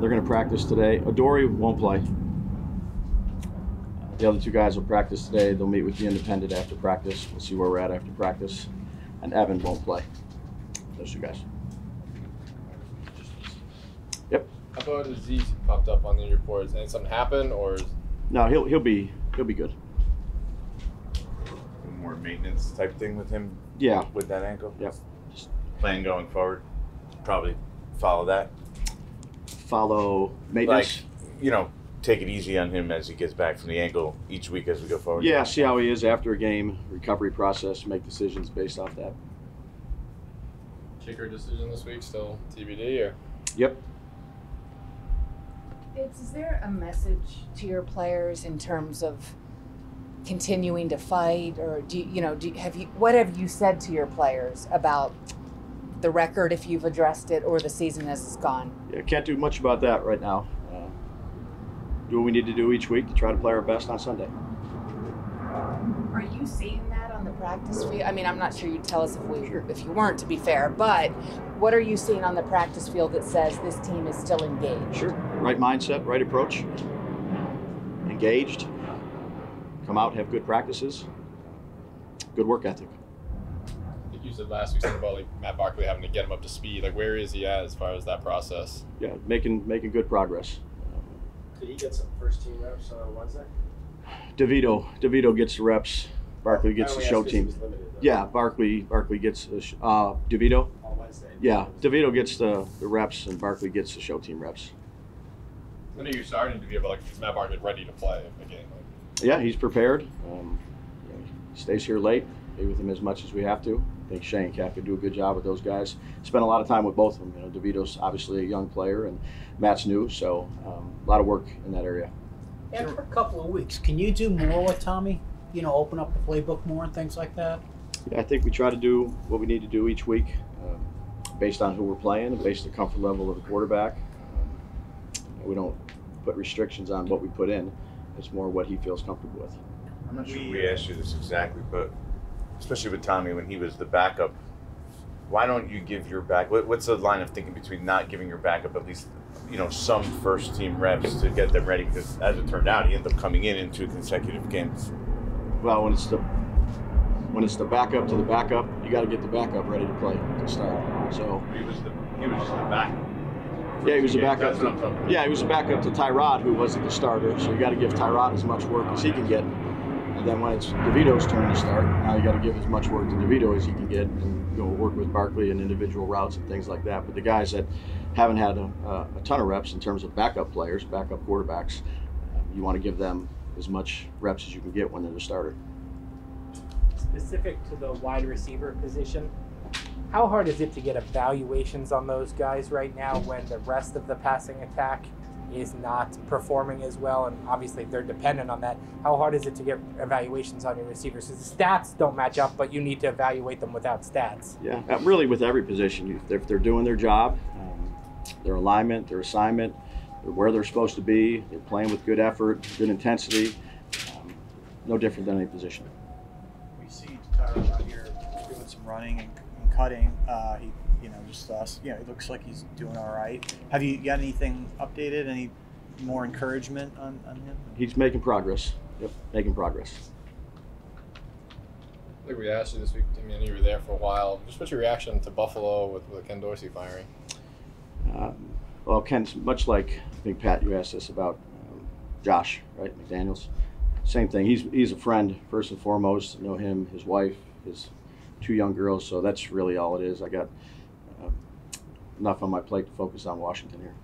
They're going to practice today. Adoree won't play. The other two guys will practice today. They'll meet with the independent after practice. We'll see where we're at after practice. And Evan won't play. Those two guys. Yep. How about Aziz popped up on the reports? Did something happen, or? No, he'll be good. More maintenance type thing with him. Yeah. With that ankle. Yep. Just plan going forward. Probably follow that. Follow maintenance. Like, take it easy on him as he gets back from the ankle each week as we go forward. Yeah, see how he is after a game, recovery process, make decisions based off that. Kicker decision this week, still TBD, or? Yep. Is there a message to your players in terms of continuing to fight, or what have you said to your players about the record, if you've addressed it, or the season as it's gone? Yeah, can't do much about that right now. Do what we need to do each week to try to play our best on Sunday. Are you seeing that on the practice field? I mean, I'm not sure you'd tell us if you weren't, to be fair, but what are you seeing on the practice field that says this team is still engaged? Sure. Right mindset, right approach. Engaged. Come out, have good practices. Good work ethic. I think you said last week something about Matt Barkley having to get him up to speed. Where is he at as far as that process? Yeah, making good progress. Did he get some first team reps on Wednesday? DeVito gets the reps. Barkley gets the show team. Yeah, Barkley gets DeVito. On Wednesday. Yeah, DeVito gets the reps and Barkley gets the show team reps. I know you're starting to be able, is Matt Barkley ready to play again? Yeah, he's prepared. He stays here late. Be with him as much as we have to. I think Shane and Cat could do a good job with those guys. Spent a lot of time with both of them. DeVito's obviously a young player and Matt's new, so a lot of work in that area. After a couple of weeks, can you do more with Tommy? Open up the playbook more and things like that? Yeah, I think we try to do what we need to do each week based on who we're playing and based on the comfort level of the quarterback. We don't put restrictions on what we put in. It's more what he feels comfortable with. I'm not sure we asked you this exactly, but especially with Tommy when he was the backup, why don't you give your what's the line of thinking between not giving your backup at least some first team reps to get them ready? Because as it turned out, he ended up coming in 2 consecutive games. Well, when it's the backup to the backup, you got to get the backup ready to play to start. So he was just the backup. Yeah, he was a backup. He was a backup to Tyrod, who wasn't the starter. So you got to give Tyrod as much work as he can get. And then when it's DeVito's turn to start, now you got to give as much work to DeVito as he can get, and work with Barkley and individual routes and things like that. But the guys that haven't had a ton of reps in terms of backup players, backup quarterbacks, you want to give them as much reps as you can get when they're the starter. Specific to the wide receiver position, how hard is it to get evaluations on those guys right now when the rest of the passing attack is not performing as well, and obviously they're dependent on that? How hard is it to get evaluations on your receivers? Because the stats don't match up, but you need to evaluate them without stats. Yeah, really with every position. If they're doing their job, their alignment, their assignment, they're where they're supposed to be, they're playing with good effort, good intensity, no different than any position. We see Tyrod out here doing some running and cutting. It looks like he's doing all right. Have you got anything updated? Any more encouragement on him? He's making progress. Yep, making progress. I think we asked you this week, I mean, you were there for a while. Just what's your reaction to Buffalo with Ken Dorsey firing? Well, Ken's much like, I think, Pat, you asked us about Josh, right, McDaniels. Same thing. He's a friend, first and foremost. I know him, his wife, his 2 young girls, so that's really all it is. I got enough on my plate to focus on Washington here.